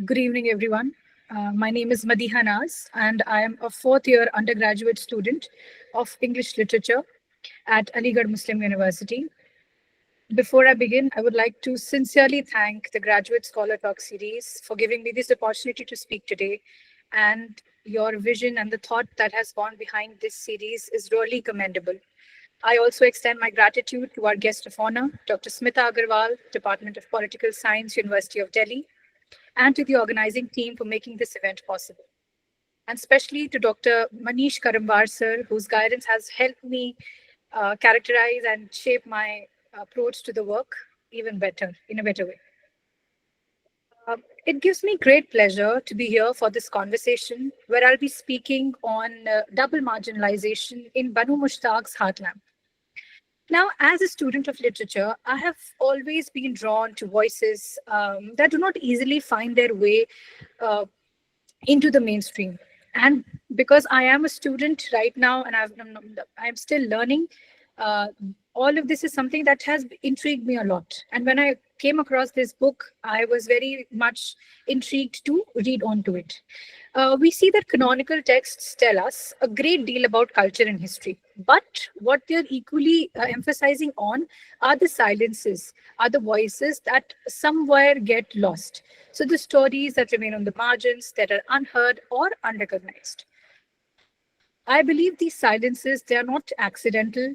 Good evening, everyone. My name is Madiha Naz, and I am a fourth year undergraduate student of English literature at Aligarh Muslim University. Before I begin, I would like to sincerely thank the Graduate Scholar Talk series for giving me this opportunity to speak today. And your vision and the thought that has gone behind this series is really commendable. I also extend my gratitude to our guest of honor, Dr. Smita Agarwal, Department of Political Science, University of Delhi, and to the organizing team for making this event possible. And especially to Dr. Manish Karambar sir, whose guidance has helped me characterize and shape my approach to the work even better, in a better way. It gives me great pleasure to be here for this conversation where I'll be speaking on double marginalization in Banu Mushtaq's Heartland. Now, as a student of literature, I have always been drawn to voices that do not easily find their way uh, into the mainstream. And because I am a student right now and I'm still learning, uh, all of this is something that has intrigued me a lot. And when I came across this book, I was very much intrigued to read on to it. We see that canonical texts tell us a great deal about culture and history. But what they're equally emphasizing on are the silences, are the voices that somewhere get lost. So the stories that remain on the margins, that are unheard or unrecognized. I believe these silences, they are not accidental.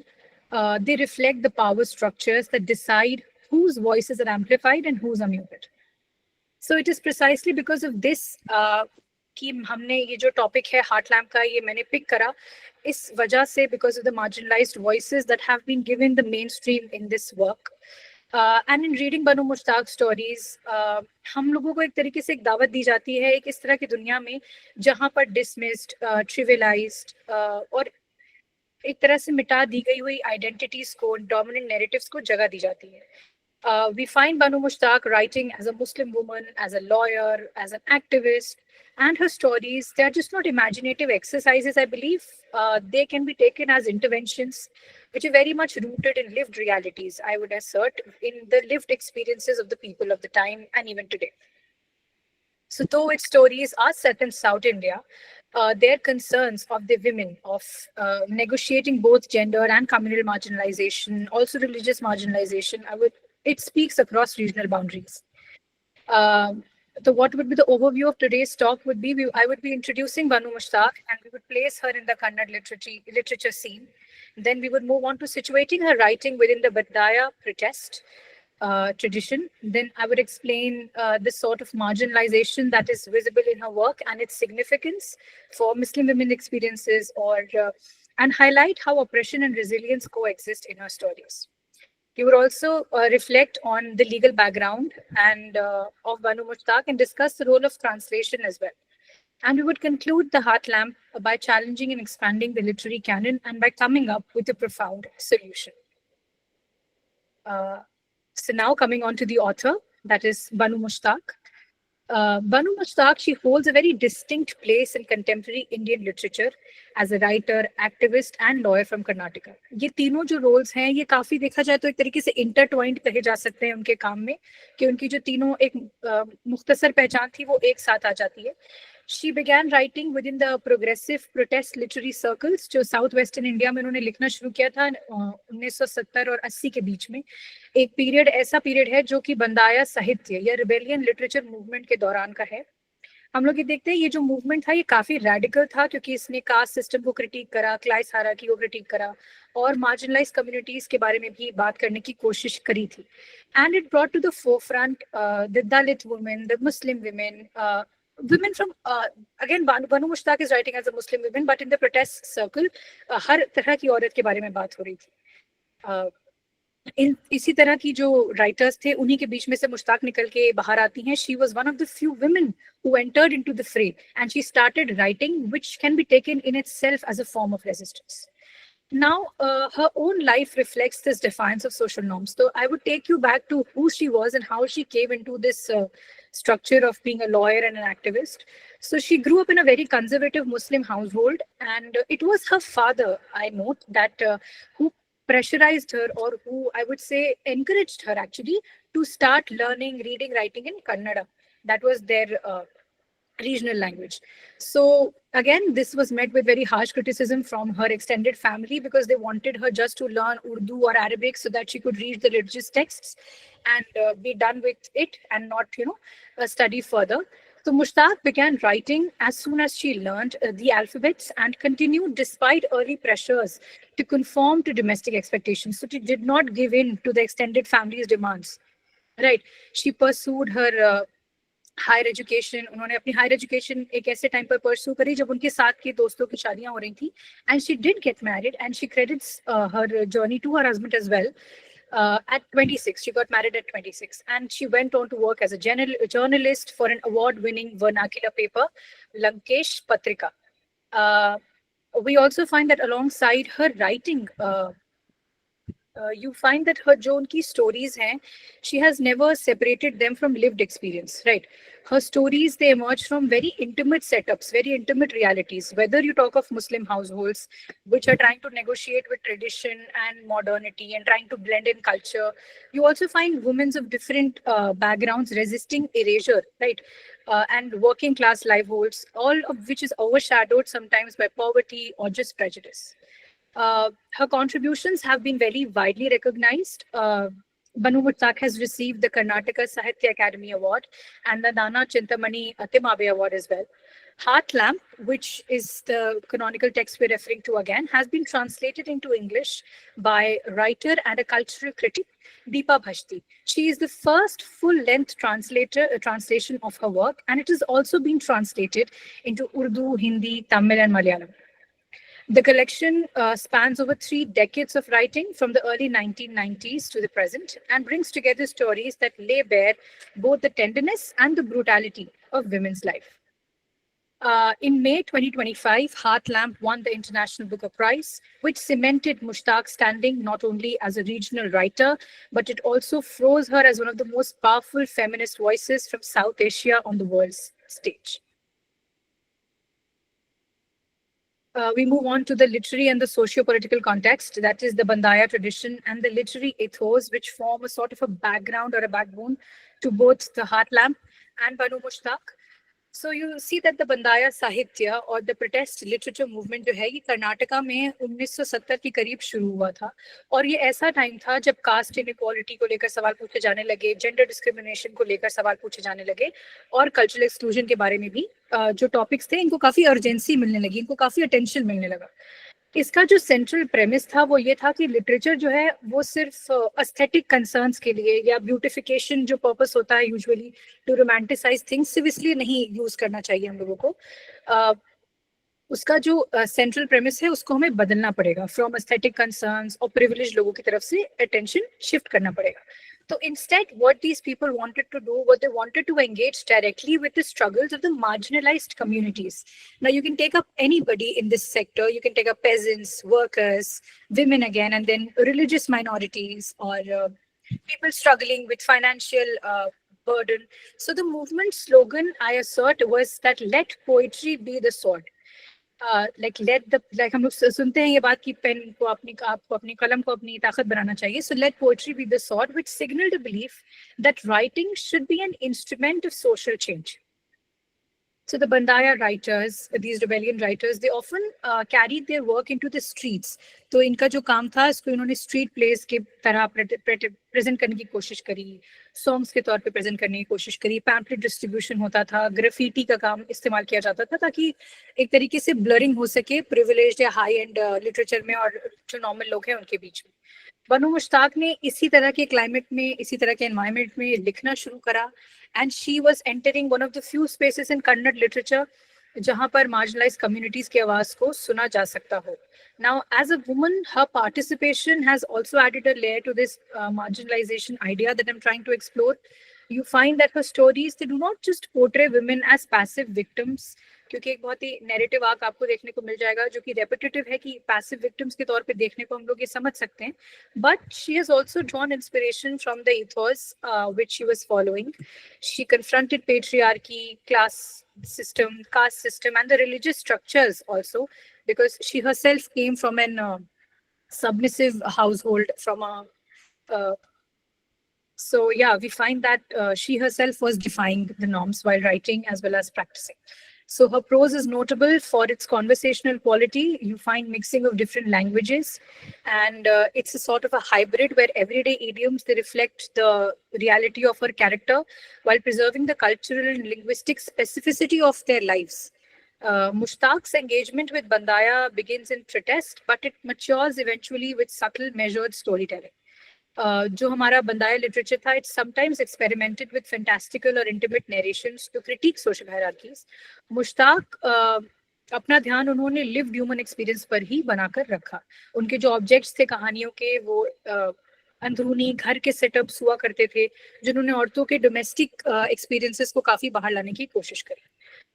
They reflect the power structures that decide whose voices are amplified and whose are muted. So it is precisely because of this कि हमने ये जो topic है heart lamp का ये मैंने pick करा इस वजह से because of the marginalised voices that have been given the mainstream in this work and in reading Banu Mushtaq stories हम लोगों को एक तरीके से एक दावत दी जाती है एक इस तरह की दुनिया में जहाँ पर डिसमिस्ड ट्रिविलाइज्ड और एक तरह से मिटा दी गई हुई आइडेंटिटीज को डोमिनेंट नैरेटिव्स को जगह दी जाती है. We find Banu Mushtaq writing as a Muslim woman, as a lawyer, as an activist, and her stories, they are just not imaginative exercises, I believe. They can be taken as interventions which are very much rooted in lived realities, I would assert, in the lived experiences of the people of the time and even today. So, though its stories are set in South India, their concerns of the women, of negotiating both gender and communal marginalization, also religious marginalization, it speaks across regional boundaries. So what would be the overview of today's talk would be, I would be introducing Banu Mushtaq and we would place her in the Kannada literature scene. Then we would move on to situating her writing within the Badaya protest tradition. Then I would explain the sort of marginalization that is visible in her work and its significance for Muslim women experiences and highlight how oppression and resilience coexist in her stories. We would also reflect on the legal background and of Banu Mushtaq and discuss the role of translation as well. And we would conclude the Heart Lamp by challenging and expanding the literary canon and by coming up with a profound solution. So now coming on to the author, that is Banu Mushtaq. Banu Mushtaq, she holds a very distinct place in contemporary Indian literature as a writer, activist and lawyer from Karnataka. ये तीनों जो roles हैं, ये काफी देखा जाए तो एक तरीके से intertwined कहे जा सकते हैं उनके काम में, कि उनकी जो तीनों एक मुख्तसर पहचान थी वो एक साथ आ जाती है. She began writing within the progressive protest literary circles जो साउथ वेस्टर्न इंडिया में उन्होंने लिखना शुरू किया था 1970 और 80 के बीच में. एक पीरियड ऐसा पीरियड है जो कि बंदाया साहित्य या रिबेलियन लिटरेचर मूवमेंट के दौरान का है. हम लोग ये देखते हैं ये जो मूवमेंट था ये काफी रेडिकल था क्योंकि इसने कास्ट सिस्टम को क्रिटिक करा, क्लास हायरार्की को क्रिटिक करा और मार्जिनलाइज कम्युनिटीज के बारे में भी बात करने की कोशिश करी थी. And it brought to the forefront the Dalit women, the Muslim women from again Banu Mushtaq is writing as a Muslim woman, but in the protest circle हर तरह की औरत के बारे में बात हो रही थी. इसी तरह की जो राइटर्स थे उन्हीं के बीच में से मुश्ताक निकल के बाहर आती हैं. She was one of the few women who entered into the fray and she started writing, which can be taken in itself as a form of resistance. Now, her own life reflects this defiance of social norms. So I would take you back to who she was and how she came into this structure of being a lawyer and an activist. So she grew up in a very conservative Muslim household, and it was her father, I note, that who pressurized her, or who I would say encouraged her actually to start learning reading, writing in Kannada. That was their regional language. So again, this was met with very harsh criticism from her extended family because they wanted her just to learn Urdu or Arabic so that she could read the religious texts and be done with it and not, study further. So Mushtaq began writing as soon as she learned the alphabets and continued despite early pressures to conform to domestic expectations. So she did not give in to the extended family's demands. Right. She pursued her higher education. उन्होंने अपनी higher education एक ऐसे time पर pursue करी जब उनके साथ के दोस्तों की शादियां हो रही थी, and she did get married and she credits her journey to her husband as well. At 26, she got married at 26, and she went on to work as a journalist for an award-winning vernacular paper, Lankesh Patrika. We also find that alongside her writing, you find that her जो उनकी stories हैं, she has never separated them from lived experience, right? Her stories, they emerge from very intimate setups, very intimate realities. Whether you talk of Muslim households, which are trying to negotiate with tradition and modernity and trying to blend in culture, you also find women of different backgrounds resisting erasure, right? And working class livelihoods, all of which is overshadowed sometimes by poverty or just prejudice. Her contributions have been very widely recognized. Banu Mushtaq has received the Karnataka Sahitya Academy Award and the Nana Chintamani Atimabe Award as well. Heart Lamp, which is the canonical text we're referring to again, has been translated into English by writer and a cultural critic, Deepa Bhashti. She is the first full-length translation of her work, and it has also been translated into Urdu, Hindi, Tamil, and Malayalam. The collection spans over 3 decades of writing from the early 1990s to the present and brings together stories that lay bare both the tenderness and the brutality of women's life. In May 2025, Heart Lamp won the International Booker Prize, which cemented Mushtaq's standing not only as a regional writer, but it also froze her as one of the most powerful feminist voices from South Asia on the world's stage. We move on to the literary and the socio-political context, that is the Bandaya tradition and the literary ethos, which form a sort of a background or a backbone to both the Heart Lamp and Banu Mushtaq. So you see that the Bandaya Sahitya or the protest literature movement जो है ये कर्नाटका में 1970 के करीब शुरू हुआ था, और ये ऐसा टाइम था जब कास्ट इनइक्वालिटी को लेकर सवाल पूछे जाने लगे, जेंडर डिस्क्रिमिनेशन को लेकर सवाल पूछे जाने लगे, और कल्चरल एक्सक्लूजन के बारे में भी जो टॉपिक्स थे इनको काफी अर्जेंसी मिलने लगी, इनको काफी अटेंशन मिलने लगा. इसका जो सेंट्रल प्रेमिस था वो ये था कि लिटरेचर जो है वो सिर्फ एस्थेटिक कंसर्न्स के लिए या ब्यूटिफिकेशन जो पर्पस होता है यूजुअली टू रोमांटिसाइज थिंग्स, सिर्फ इसलिए नहीं यूज करना चाहिए हम लोगों को. उसका जो सेंट्रल प्रेमिस है उसको हमें बदलना पड़ेगा. फ्रॉम एस्थेटिक कंसर्न्स और प्रिविलेज लोगों की तरफ से अटेंशन शिफ्ट करना पड़ेगा. So instead, what these people wanted to do was they wanted to engage directly with the struggles of the marginalized communities. Now, you can take up anybody in this sector. You can take up peasants, workers, women again, and then religious minorities or people struggling with financial burden. So the movement slogan, I assert, was that let poetry be the sword. हम लोग सुनते हैं ये बात कि pen को आपको अपनी कलम को अपनी ताकत बनाना चाहिए. So let poetry be the sword, which signaled a belief that writing should be an instrument of social change. So the Bandaya writers, these rebellion writers, they often carried their work into the streets. तो इनका जो काम था इसको इन्होंने street plays के तरह present करने की कोशिश करी, सॉन्ग्स के तौर पे प्रेजेंट करने की कोशिश करी, पैम्पलेट डिस्ट्रीब्यूशन होता था, ग्राफिटी का काम इस्तेमाल किया जाता था ताकि एक तरीके से ब्लरिंग हो सके प्रिविलेज्ड या हाई एंड लिटरेचर में और जो नॉर्मल लोग हैं उनके बीच में. बनु मुश्ताक ने इसी तरह के क्लाइमेट में, इसी तरह के एनवायरनमेंट में लिखना शुरू करा, and she was entering one of the few spaces in Kannada literature जहां पर marginalized communities की आवाज को सुना जा सकता हो. Now, as a woman, her participation has also added a layer to this marginalization idea that I'm trying to explore. You find that her stories, they do not just portray women as passive victims, क्योंकि एक बहुत ही narrative arc आपको देखने को मिल जाएगा जो कि repetitive है कि पैसिव विक्टिम्स के तौर पे देखने को हम लोग ये समझ सकते हैं. But she has also drawn inspiration from the ethos which she was following. She confronted patriarchy, class system, caste system, and the religious structures also, because she herself came from an submissive household, from a So yeah, we find that she herself was defying the norms while writing as well as practicing. So her prose is notable for its conversational quality. You find mixing of different languages, and it's a sort of a hybrid where everyday idioms they reflect the reality of her character while preserving the cultural and linguistic specificity of their lives. Mushtaq's engagement with Bandaya begins in protest, but it matures eventually with subtle, measured storytelling. जो हमारा बंदाया literature था it's sometimes experimented with fantastical और intimate narrations to critique social hierarchies Mushtaq अपना ध्यान उन्होंने lived human experience पर ही बनाकर रखा उनके जो ऑब्जेक्ट्स थे कहानियों के वो अंदरूनी घर के सेटअप्स हुआ करते थे जिन्होंने औरतों के डोमेस्टिक एक्सपीरियंसेस को काफी बाहर लाने की कोशिश करी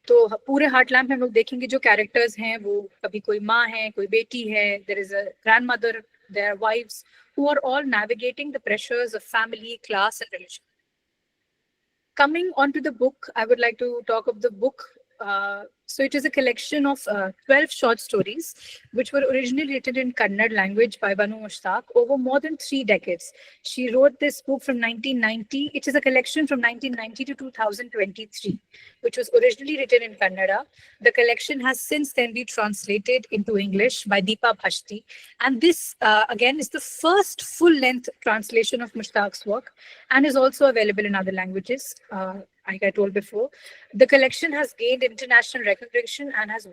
तो पूरे हार्ट लैम्प में हम लोग देखेंगे जो कैरेक्टर्स हैं वो कभी कोई माँ है कोई बेटी है there is a grandmother their wives who are all navigating the pressures of family, class, and religion. Coming on to the book, I would like to talk of the book. So it is a collection of 12 short stories, which were originally written in Kannada language by Banu Mushtaq over more than 3 decades. She wrote this book from 1990. It is a collection from 1990 to 2023, which was originally written in Kannada. The collection has since then been translated into English by Deepa Bhashti. And this, again, is the first full-length translation of Mushtaq's work and is also available in other languages. Like I told before, the collection has gained international recognition and has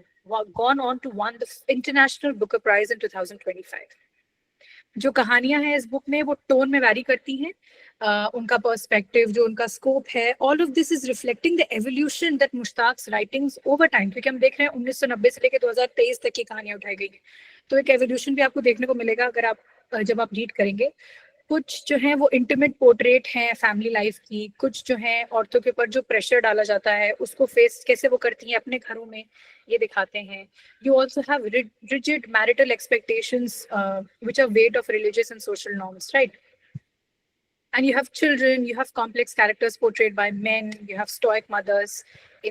gone on to win the International Booker Prize in 2025. जो कहानियां हैं इस book में वो tone में vary करती हैं उनका पर्सपेक्टिव जो उनका स्कोप है all of this is reflecting the evolution that Mushtaq's writings over time क्योंकि हम देख रहे हैं 1990 से लेकर 2023 तक की कहानियां उठाई गई हैं तो एक एवोल्यूशन भी आपको देखने को मिलेगा अगर आप जब आप रीड करेंगे कुछ जो है वो इंटीमेट पोर्ट्रेट हैं फैमिली लाइफ की कुछ जो है औरतों के ऊपर जो प्रेशर डाला जाता है उसको फेस कैसे वो करती हैं अपने घरों में ये दिखाते हैं you also have rigid marital expectations which are weight of religious and social norms right and you have children you have complex characters portrayed by men you have stoic mothers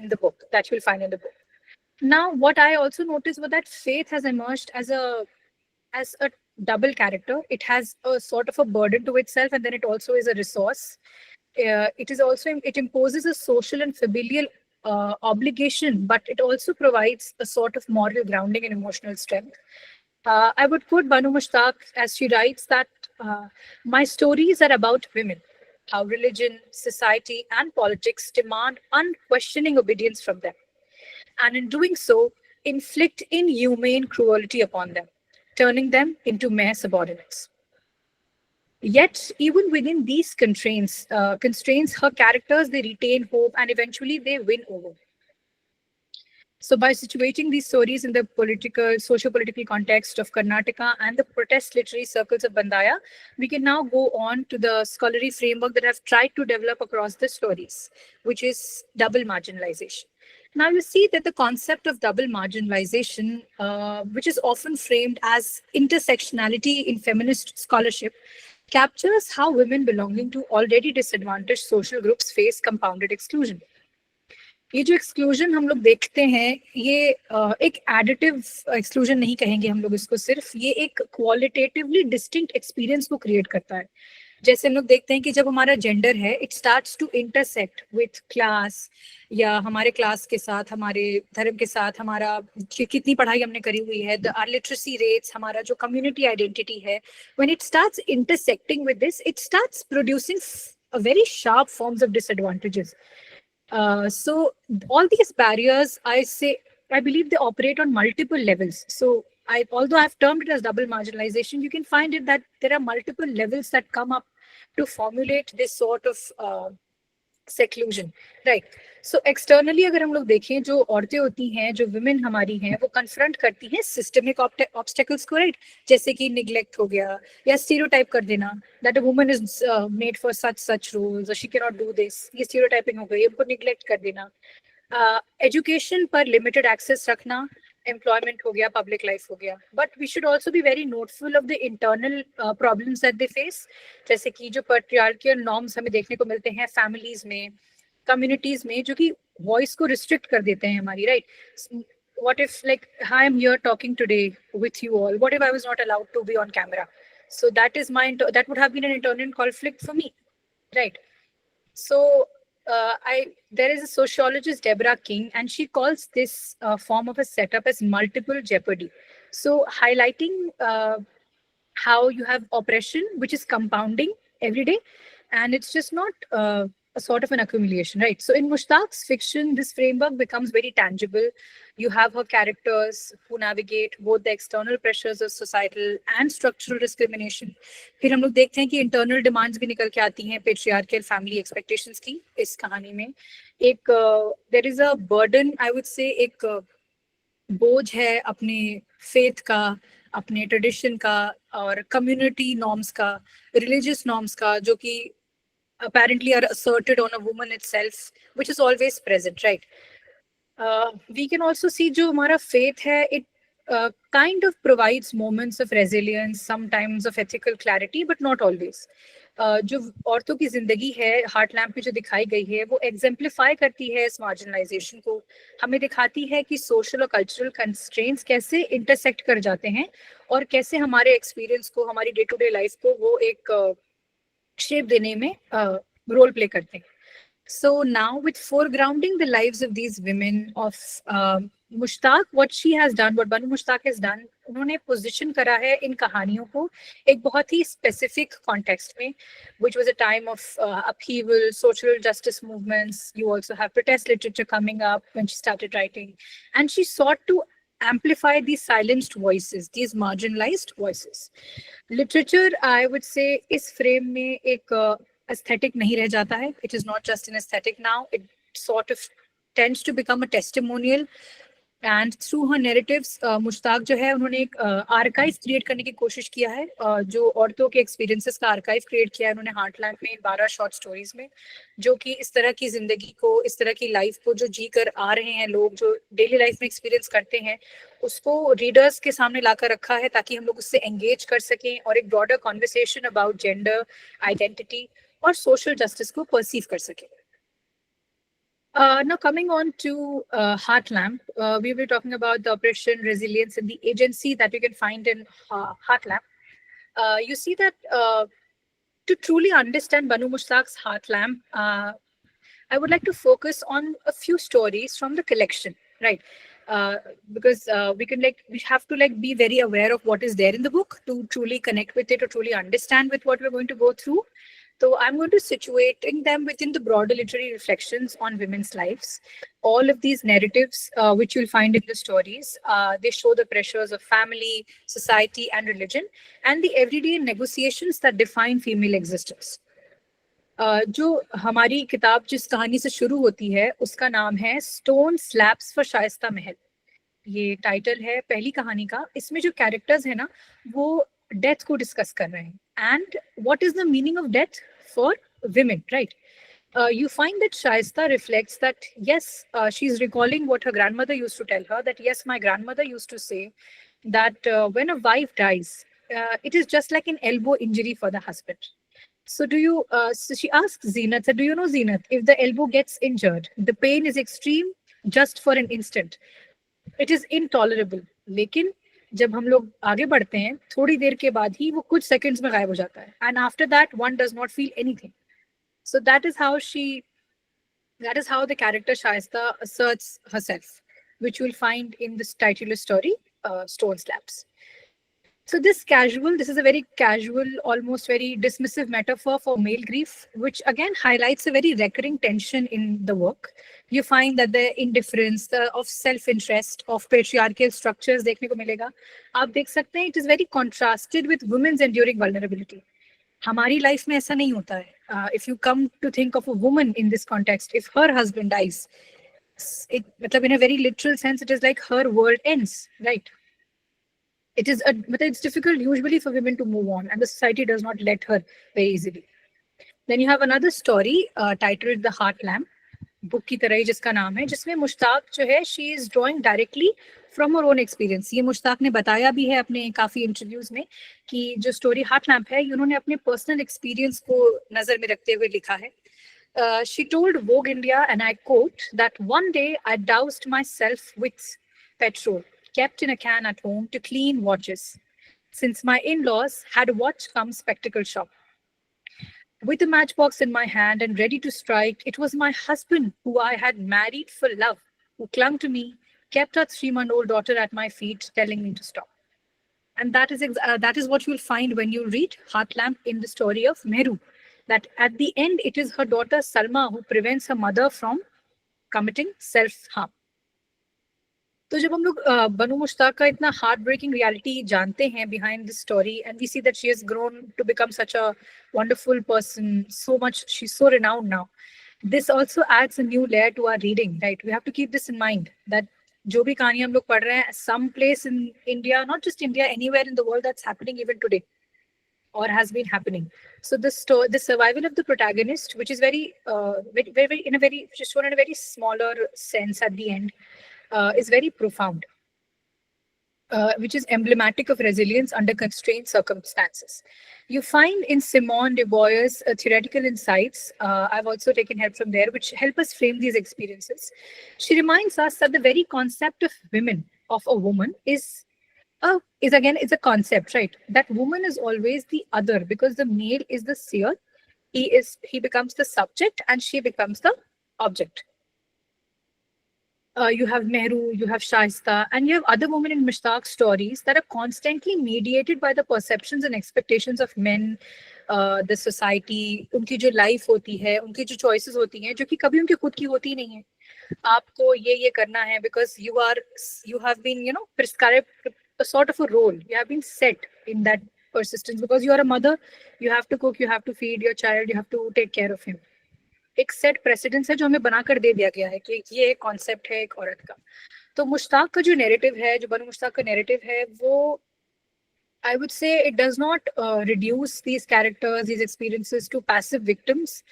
in the book that you will find in the book now what I also noticed was that faith has emerged as a double character. It has a sort of a burden to itself, and then it also is a resource. It imposes a social and familial obligation, but it also provides a sort of moral grounding and emotional strength. I would quote Banu Mushtaq as she writes that my stories are about women, how religion, society, and politics demand unquestioning obedience from them, and in doing so, inflict inhumane cruelty upon them, turning them into mere subordinates. Yet, even within these constraints, her characters, they retain hope and eventually they win over. So by situating these stories in the socio-political context of Karnataka and the protest literary circles of Bandaya, we can now go on to the scholarly framework that I've tried to develop across the stories, which is double marginalization. Now you see that the concept of double marginalization, which is often framed as intersectionality in feminist scholarship, captures how women belonging to already disadvantaged social groups face compounded exclusion. ये जो exclusion हम लोग देखते हैं ये एक additive exclusion नहीं कहेंगे हम लोग इसको सिर्फ ये एक क्वालिटेटिवली डिस्टिंक्ट एक्सपीरियंस को क्रिएट करता है जैसे हम लोग देखते हैं कि जब हमारा जेंडर है it starts to intersect with class या हमारे क्लास के साथ हमारे धर्म के साथ हमारा कितनी पढ़ाई हमने करी हुई है आवर लिटरेसी रेट्स हमारा जो कम्युनिटी आइडेंटिटी है when it starts intersecting with this it starts producing a very sharp forms of disadvantages so all these barriers I believe they operate on multiple levels so although I've termed it as double marginalization you can find it that there are multiple levels that come up to formulate this sort of seclusion right so externally अगर हम लोग देखें जो औरतें होती हैं जो women हमारी हैं वो confront करती हैं systemic obstacles को right जैसे कि neglect हो गया या stereotype कर देना that a woman is made for such roles or she cannot do this ये stereotyping हो गई उनको neglect कर देना education पर limited access रखना employment हो गया public life हो गया but we should also be very noteful of the internal problems that they face जैसे कि जो patriarchal norms हमें देखने को मिलते हैं families में communities में जो कि voice को restrict कर देते हैं हमारी right what if like I am here talking today with you all what if I was not allowed to be on camera so that would have been an internal conflict for me right? So there is a sociologist, Deborah King, and she calls this form of a setup as multiple jeopardy. So highlighting how you have oppression, which is compounding every day, and it's just not a sort of an accumulation, right? So in Mushtaq's fiction, this framework becomes very tangible. You have her characters who navigate both the external pressures of societal and structural discrimination. फिर हम लोग देखते हैं कि internal demands भी निकल के आती हैं पेट्रियार्कल फैमिली एक्सपेक्टेशंस की इस कहानी में. एक there is a burden, I would say, एक बोझ है अपने फेथ का, अपने ट्रेडिशन का और कम्युनिटी नॉर्म्स का, रिलीजियस नॉर्म्स का, जो कि apparently are asserted on a woman itself, which is always present, right? We can also see जो हमारा faith है, it kind of provides moments of resilience, sometimes of ethical clarity, but not always. जो औरतों की जिंदगी है heart lamp में जो दिखाई गई है, वो एग्जेम्पलीफाई करती है इस मार्जिनलाइजेशन को. हमें दिखाती है कि सोशल और कल्चरल कंस्ट्रेंट्स कैसे इंटरसेक्ट कर जाते हैं और कैसे हमारे एक्सपीरियंस को, हमारी डे टू डे लाइफ को वो एक शेप देने में रोल प्ले करते हैं. So now, with foregrounding the lives of these women of Mushtaq, what she has done, what Banu Mushtaq has done, उन्होंने position करा है इन कहानियों को एक बहुत ही specific context में, which was a time of upheaval, social justice movements. You also have protest literature coming up when she started writing, and she sought to amplify these silenced voices, these marginalized voices. Literature, I would say, इस frame में एक aesthetic नहीं रह जाता है. It is not just an aesthetic now. It sort of tends to become a testimonial. And through her narratives, Mushtaq जो है, उन्होंने एक आर्काइव क्रिएट करने की कोशिश किया है. जो औरतों के एक्सपीरियंसेस का आर्काइव क्रिएट किया है उन्होंने हार्टलैंड में 12 शॉर्ट स्टोरीज में, जो कि इस तरह की जिंदगी को, इस तरह की लाइफ को जो जी कर आ रहे हैं लोग, जो डेली लाइफ में एक्सपीरियंस करते हैं, उसको रीडर्स के सामने लाकर रखा है ताकि हम लोग उससे एंगेज कर सकें और एक broader conversation about gender, identity और सोशल जस्टिस को परसीव कर सकें. Now, coming on to Heart Lamp, we will be talking about the oppression, resilience, and the agency that you can find in Heart Lamp. You see that to truly understand Banu Mushtaq's Heart Lamp, I would like to focus on a few stories from the collection, right? Because we have to be very aware of what is there in the book to truly connect with it, or truly understand with what we're going to go through. So I'm going to situating them within the broader literary reflections on women's lives. All of these narratives, which you'll find in the stories, they show the pressures of family, society, and religion, and the everyday negotiations that define female existence. जो हमारी किताब जिस कहानी से शुरू होती है उसका नाम है स्टोन स्लैब्स फॉर शाइस्ता महल. ये टाइटल है पहली कहानी का. इसमें जो कैरेक्टर्स है ना, वो डेथ को डिस्कस कर रहे हैं. And what is the meaning of death for women, right? You find that Shaista reflects that, yes, she's recalling what her grandmother used to tell her, that yes, my grandmother used to say that when a wife dies, it is just like an elbow injury for the husband. So so she asks Zeenat, do you know, Zeenat, if the elbow gets injured, the pain is extreme just for an instant. It is intolerable. लेकिन जब हम लोग आगे बढ़ते हैं, थोड़ी देर के बाद ही वो कुछ सेकंड्स में गायब हो जाता है. And after that, one does not feel anything. So that is how the character Shaista asserts herself, which you will find in this titular story, Stone Slabs. So this is a very casual, almost very dismissive metaphor for male grief, which again highlights a very recurring tension in the work. You find that the indifference of self-interest of patriarchal structures देखने को मिलेगा. आप देख सकते हैं, it is very contrasted with women's enduring vulnerability. हमारी life में ऐसा नहीं होता है. If you come to think of a woman in this context, if her husband dies, मतलब in a very literal sense, it is like her world ends, right? But it's difficult usually for women to move on, and the society does not let her very easily. Then you have another story titled The Heart Lamp, book की तरह ही जिसका नाम है, जिसमें मुश्ताक जो है, she is drawing directly from her own experience. ये मुश्ताक ने बताया भी है अपने काफी इंटरव्यूज में कि जो स्टोरी हार्ट लैम्प है, उन्होंने अपने पर्सनल एक्सपीरियंस को नजर में रखते हुए लिखा है. She told Vogue India, and I quote, that one day I doused myself with petrol kept in a can at home to clean watches, since my in-laws had a watch cum spectacle shop. With a matchbox in my hand and ready to strike, it was my husband, who I had married for love, who clung to me, kept our 3-month-old daughter at my feet, telling me to stop. And that is what you'll find when you read Heart Lamp in the story of Meru. That at the end, it is her daughter Salma who prevents her mother from committing self-harm. तो जब हम लोग बनु मुश्ताक का इतना heart breaking reality जानते हैं behind this story, and we see that she has grown to become such a wonderful person, so much, she's so renowned now. This also adds a new layer to our reading, right? We have to keep this in mind that जो भी कहानी हम लोग पढ़ रहे हैं, some place in India, not just India, anywhere in the world, that's happening even today or has been happening. So the survival of the protagonist, which is very in a very, just shown in a very smaller sense at the end, is very profound, which is emblematic of resilience under constrained circumstances. You find in Simone de Beauvoir's theoretical insights, I've also taken help from there, which help us frame these experiences. She reminds us that the very concept of a woman is a concept, right? That woman is always the other, because the male is the seer, he becomes the subject and she becomes the object. You have Mehru, you have Shaista, and you have other women in Mushtaq's stories that are constantly mediated by the perceptions and expectations of men, the society, उनकी जो life होती है, उनकी जो choices होती हैं, जो कि कभी उनकी खुद की होती नहीं है. आपको ये करना है because you have been, prescribed a sort of a role. You have been set in that persistence because you are a mother. You have to cook, you have to feed your child, you have to take care of him. एक set precedence है जो हमें बनाकर दे दिया गया है कि ये एक कॉन्सेप्ट है एक औरत का. तो मुश्ताक का जो नैरेटिव है, जो बनु मुश्ताक का नैरेटिव है, वो I would say it does not reduce these characters, these experiences to passive victims.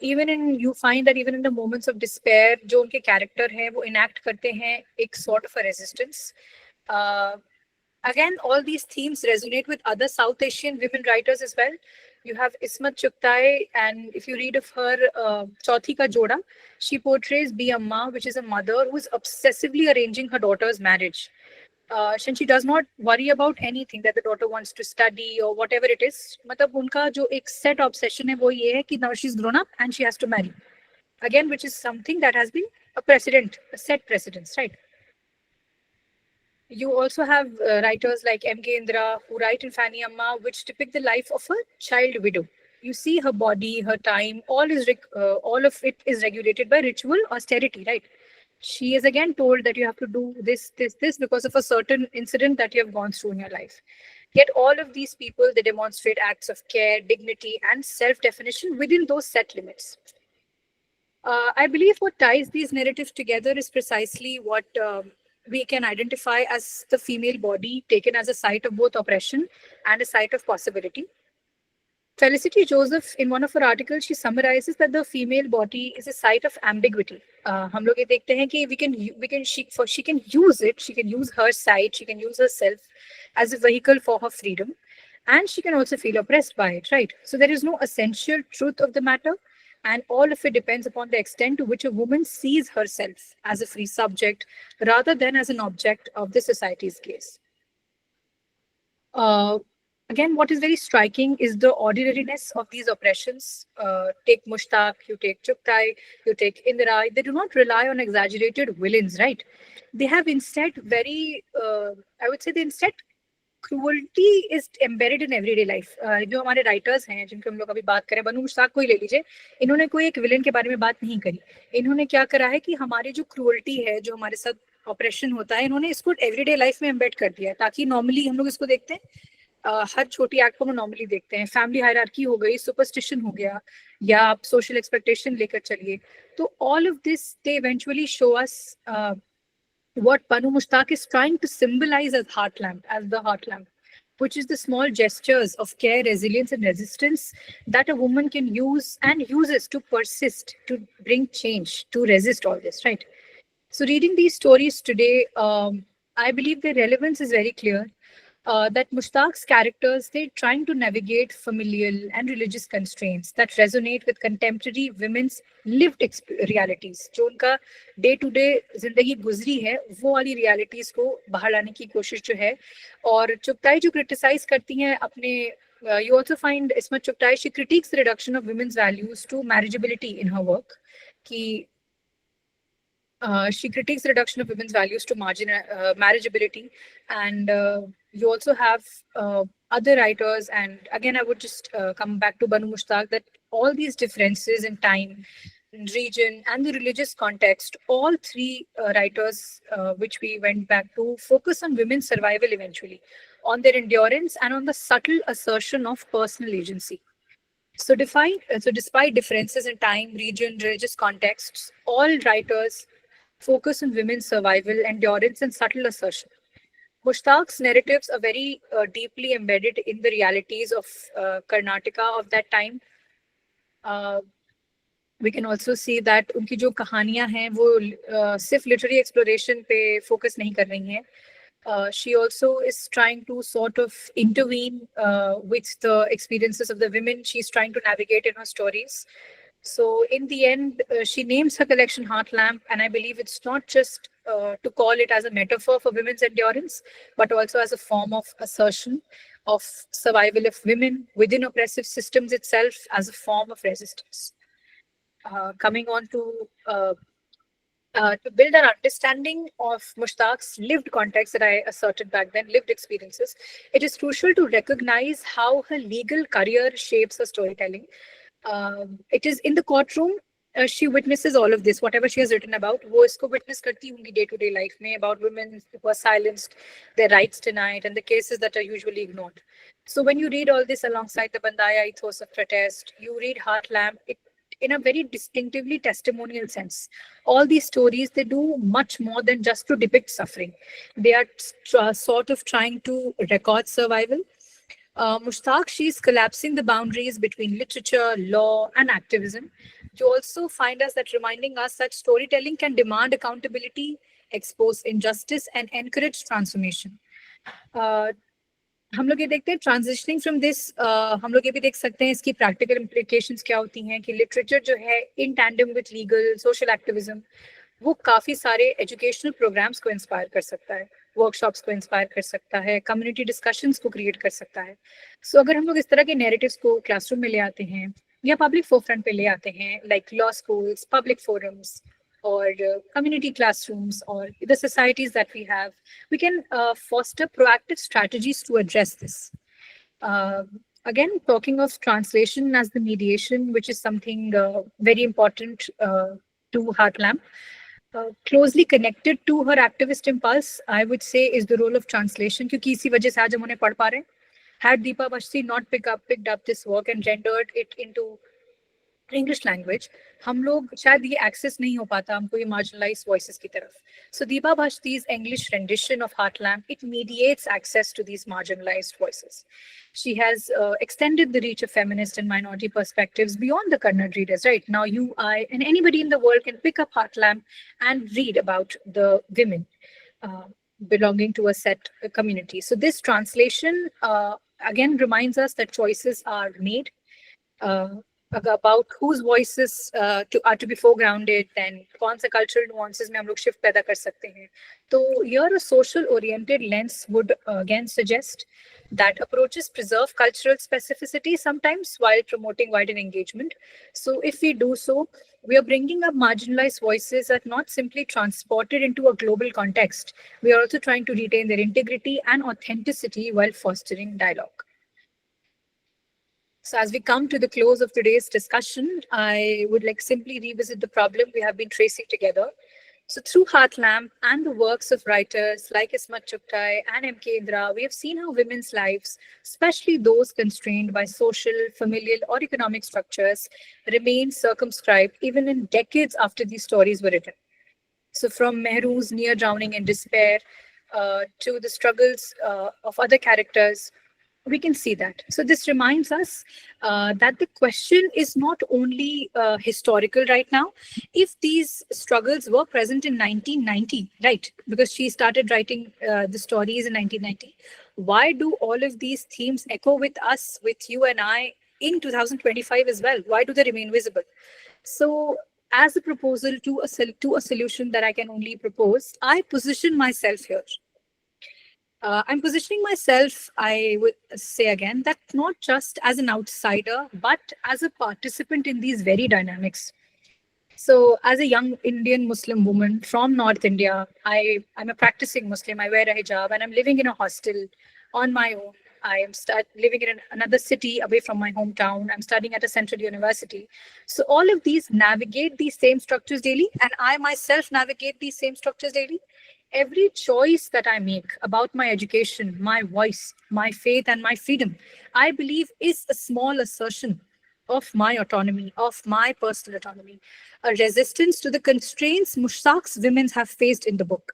You find that even in the moments of despair, जो उनके character हैं, वो enact करते हैं एक sort of a resistance. Again, all these themes resonate with other South Asian women writers as well. You have Ismat Chugtai, and if you read of her, Chauthi Ka Joda, she portrays Bi Amma, which is a mother who is obsessively arranging her daughter's marriage. And she does not worry about anything that the daughter wants to study or whatever it is. मतलब उनका जो एक set obsession है वो ये है कि now she's grown up and she has to marry. Again, which is something that has been a set precedence, right? You also have writers like M.K. Indra who write in Fanny Amma, which depict the life of a child widow. You see her body, her time, all of it is regulated by ritual austerity, right? She is again told that you have to do this because of a certain incident that you have gone through in your life. Yet all of these people, they demonstrate acts of care, dignity, and self-definition within those set limits. I believe what ties these narratives together is precisely what we can identify as the female body taken as a site of both oppression and a site of possibility. Felicity Joseph, in one of her articles, she summarizes that the female body is a site of ambiguity. हम लोग ये देखते हैं कि she can use it, she can use her site, she can use herself as a vehicle for her freedom, and she can also feel oppressed by it, right? So there is no essential truth of the matter, and all of it depends upon the extent to which a woman sees herself as a free subject rather than as an object of the society's gaze. Again, what is very striking is the ordinariness of these oppressions. Take Mushtaq, you take Chugtai, you take Indra. They do not rely on exaggerated villains, right? They have instead cruelty is embedded in everyday life. जो हमारे writers हैं, जिनकी हम लोग अभी बात करें, बनु मुश्ताक को ही ले लीजिए, इन्होंने कोई एक विलेन के बारे में बात नहीं करी. इन्होंने क्या करा है कि हमारी जो क्रूअल्टी है, जो हमारे साथ ऑपरेशन होता है, इन्होंने इसको एवरीडे लाइफ में एम्बेड कर दिया है, ताकि नॉर्मली हम लोग इसको देखते हैं, हर छोटी एक्ट को हम नॉर्मली देखते हैं. फैमिली हायरार्की हो गई, सुपरस्टिशन हो गया, या आप सोशल एक्सपेक्टेशन लेकर चलिए. तो all of this they eventually show us what Banu Mushtaq is trying to symbolize as the heart lamp, which is the small gestures of care, resilience, and resistance that a woman can use and uses to persist, to bring change, to resist all this, right? So reading these stories today, I believe the relevance is very clear. That Mushtaq's characters, they're trying to navigate familial and religious constraints that resonate with contemporary women's lived realities. जो उनका day to day जिंदगी गुजरी है, वो वाली realities को बाहर लाने की कोशिश जो है. और चुगताई जो क्रिटिसाइज करती हैं अपने You also find Ismat Chugtai, she critiques the reduction of women's values to marriageability in her work. Ki, she critiques the reduction of women's values to marriageability. And you also have other writers. And again, I would just come back to Banu Mushtaq, that all these differences in time, region, and the religious context, all three writers which we went back to focus on women's survival eventually, on their endurance, and on the subtle assertion of personal agency. So despite differences in time, region, religious contexts, all writers focus on women's survival, endurance, and subtle assertion. Mushtaq's narratives are very deeply embedded in the realities of Karnataka of that time. Uh, we can also see that उनकी जो कहानियां हैं वो सिर्फ literary exploration पे focus नहीं कर रही हैं. She also is trying to sort of intervene with the experiences of the women she's trying to navigate in her stories. So in the end, she names her collection Heart Lamp, and I believe it's not just to call it as a metaphor for women's endurance, but also as a form of assertion of survival of women within oppressive systems itself as a form of resistance. Coming on to build an understanding of Mushtaq's lived context that I asserted back then, lived experiences, it is crucial to recognize how her legal career shapes her storytelling. It is in the courtroom, she witnesses all of this, whatever she has written about, वो इसको witness करती होंगी day-to-day life में about women who are silenced, their rights denied, and the cases that are usually ignored. So when you read all this alongside the Bandaya ethos of protest, you read Heart Lamp, it in a very distinctively testimonial sense. All these stories, they do much more than just to depict suffering. They are sort of trying to record survival. Mushtaq, she's collapsing the boundaries between literature, law, and activism. You also find us that reminding us that storytelling can demand accountability, expose injustice, and encourage transformation. हम लोग ये देखते हैं transitioning from this, हम लोग ये भी देख सकते हैं इसकी प्रैक्टिकल इम्प्लीकेशंस क्या होती हैं कि लिटरेचर जो है in tandem with legal social activism वो काफी सारे एजुकेशनल प्रोग्राम्स को इंस्पायर कर सकता है, वर्कशॉप्स को इंस्पायर कर सकता है, कम्युनिटी डिस्कशंस को क्रिएट कर सकता है. सो अगर हम लोग इस तरह के नैरेटिव्स को क्लासरूम में ले आते हैं या पब्लिक फोरफ्रंट पे ले आते हैं, like law schools, public forums, or community classrooms, or the societies that we have, we can foster proactive strategies to address this. Again, talking of translation as the mediation, which is something very important to Heart Lamp, closely connected to her activist impulse, I would say, is the role of translation. क्योंकि इसी वजह से आज हम उन्हें पढ़ पा रहे हैं. Had Deepa Bashti not picked up this work and rendered it into English language, हम लोग शायद ये एक्सेस नहीं हो पाता हमको ये मार्जिनलाइज वॉइसेस की तरफ. सो Deepa भाष्टी's English rendition of Heart Lamp, it mediates access to these marginalized voices. She has extended the reach of feminist and minority perspectives beyond the Kannada readers. Right now, you, I, and anybody in the world can pick up Heart Lamp and read about the women belonging to a set community. So this translation again reminds us that choices are made. About whose voices are to be foregrounded, then कौन सा cultural nuances में हम लोग shift पैदा कर सकते हैं. तो here a social oriented lens would again suggest that approaches preserve cultural specificity sometimes while promoting wider engagement. So if we do so, we are bringing up marginalized voices that not simply transported into a global context. We are also trying to retain their integrity and authenticity while fostering dialogue. So as we come to the close of today's discussion, I would like simply revisit the problem we have been tracing together. So through Heart Lamp and the works of writers like Ismat Chugtai and M.K. Indra, we have seen how women's lives, especially those constrained by social, familial, or economic structures, remain circumscribed even in decades after these stories were written. So from Mehru's near drowning in despair to the struggles of other characters, we can see that. So this reminds us that the question is not only historical right now. If these struggles were present in 1990, right, because she started writing the stories in 1990, why do all of these themes echo with us, with you and I, in 2025 as well? Why do they remain visible? So as a proposal to a solution that I can only propose, I position myself here. I'm positioning myself, I would say again, that not just as an outsider, but as a participant in these very dynamics. So, as a young Indian Muslim woman from North India, I'm a practicing Muslim. I wear a hijab and I'm living in a hostel on my own. I am living in another city away from my hometown. I'm studying at a central university. So, all of these navigate these same structures daily, and I myself navigate these same structures daily. Every choice that I make about my education, my voice, my faith, and my freedom, I believe is a small assertion of my autonomy, of my personal autonomy, a resistance to the constraints Mushtaq's women have faced in the book.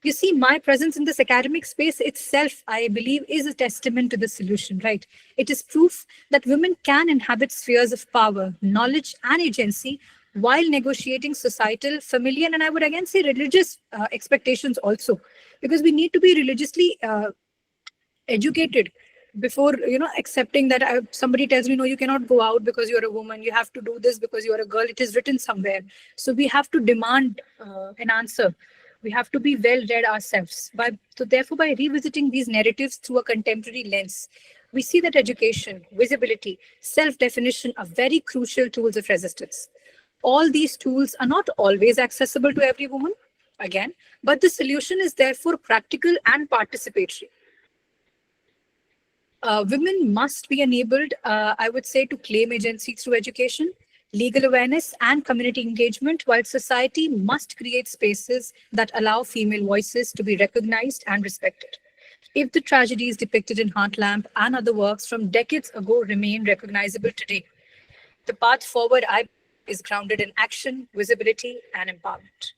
You see, my presence in this academic space itself, I believe, is a testament to the solution, right? It is proof that women can inhabit spheres of power, knowledge, and agency while negotiating societal, familial, and I would again say religious expectations also, because we need to be religiously educated before accepting that somebody tells me no, you cannot go out because you're a woman, you have to do this because you're a girl. It is written somewhere, so we have to demand an answer. We have to be well read ourselves so therefore, by revisiting these narratives through a contemporary lens, we see that education, visibility, self-definition are very crucial tools of resistance. All these tools are not always accessible to every woman, again, but the solution is therefore practical and participatory. Women must be enabled, I would say, to claim agency through education, legal awareness, and community engagement, while society must create spaces that allow female voices to be recognized and respected. If the tragedies depicted in Heartlamp and other works from decades ago remain recognizable today, the path forward, I believe, is grounded in action, visibility, and empowerment.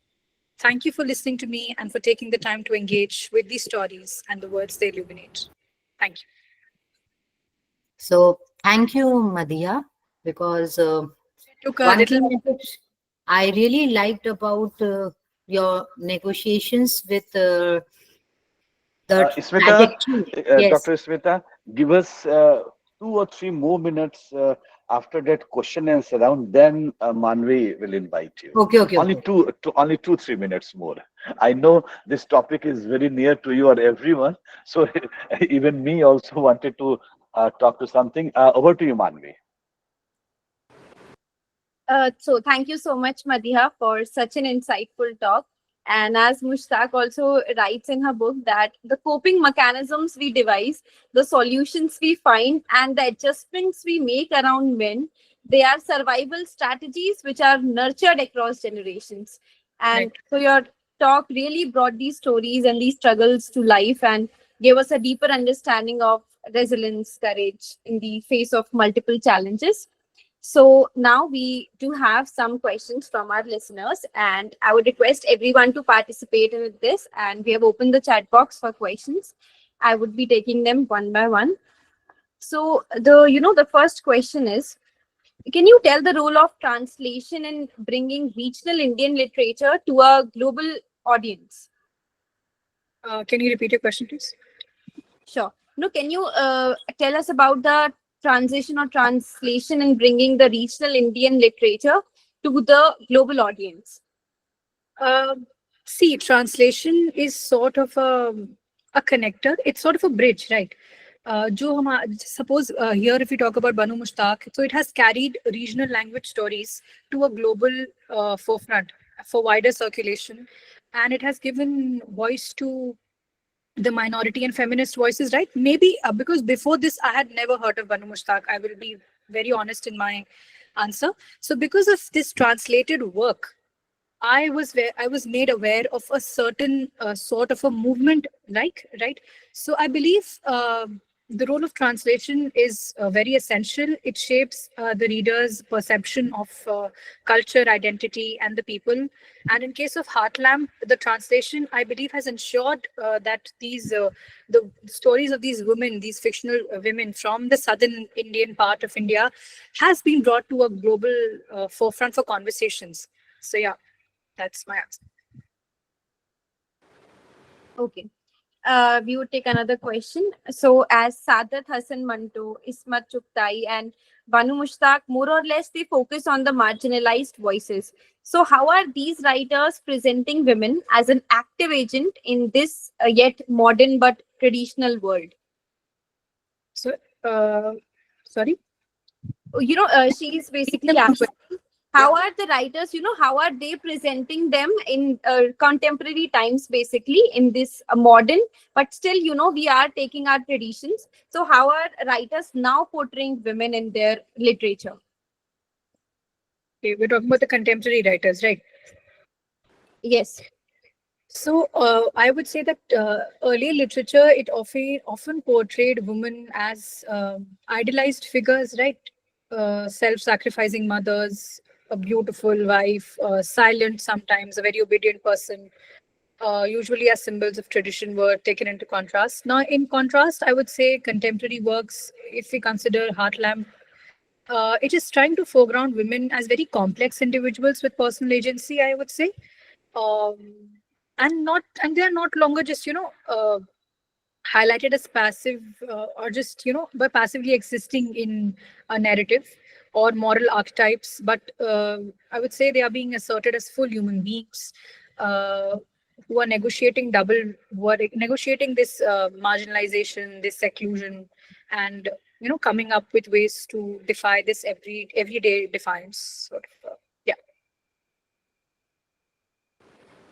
Thank you for listening to me and for taking the time to engage with these stories and the words they illuminate. Thank you. So thank you, Madhya, because Took a one little. thing which I really liked about your negotiations with the Smita, trajectory. Yes. Dr. Smita, give us 2 or 3 more minutes after that question and round. Then Manvi will invite you. Okay, okay, Only okay. only 2 3 minutes more. I know this topic is very near to you or everyone, so even me also wanted to talk to something. Over to you, Manvi. So thank you so much, Madiha, for such an insightful talk. And as Mushtaq also writes in her book, that the coping mechanisms we devise, the solutions we find, and the adjustments we make around men, they are survival strategies which are nurtured across generations. And Right. so your talk really brought these stories and these struggles to life and gave us a deeper understanding of resilience, courage in the face of multiple challenges. So now we do have some questions from our listeners, and I would request everyone to participate in this. And we have opened the chat box for questions. I would be taking them one by one. So the first question is, can you tell the role of translation in bringing regional Indian literature to a global audience? Can you repeat your question, please? Sure. No, can you tell us about the transition or translation in bringing the regional Indian literature to the global audience? See, translation is sort of a connector. It's sort of a bridge, right? Suppose here, if we talk about Banu Mushtaq, so it has carried regional language stories to a global forefront for wider circulation, and it has given voice to the minority and feminist voices, right? Maybe because before this, I had never heard of Banu Mushtaq. I will be very honest in my answer. So, because of this translated work, I was made aware of a certain sort of a movement, like right. So I believe the role of translation is very essential. It shapes the reader's perception of culture, identity, and the people. And in case of Heartlamp, the translation, I believe, has ensured that the stories of these women, these fictional women from the southern Indian part of India, has been brought to a global forefront for conversations. So yeah, that's my answer. Okay. We would take another question. So, as Sadat Hassan Manto, Ismat Chuktai, and Banu Mushtaq, more or less, they focus on the marginalized voices. So, how are these writers presenting women as an active agent in this yet modern but traditional world? So, sorry. She is basically asking, how are the writers, how are they presenting them in contemporary times, basically in this modern, but still, we are taking our traditions. So how are writers now portraying women in their literature? Okay, we're talking about the contemporary writers, right? Yes. So I would say that earlier literature, it often portrayed women as idealized figures, right? Self-sacrificing mothers, a beautiful wife, silent sometimes, a very obedient person, usually as symbols of tradition were taken into contrast. Now, in contrast, I would say contemporary works, if we consider Heartland, it is trying to foreground women as very complex individuals with personal agency, I would say. Um, and they are not longer just highlighted as passive or just by passively existing in a narrative or moral archetypes, but I would say they are being asserted as full human beings uh, who are negotiating this marginalization, this seclusion, and coming up with ways to defy this everyday defiance sort of. Yeah.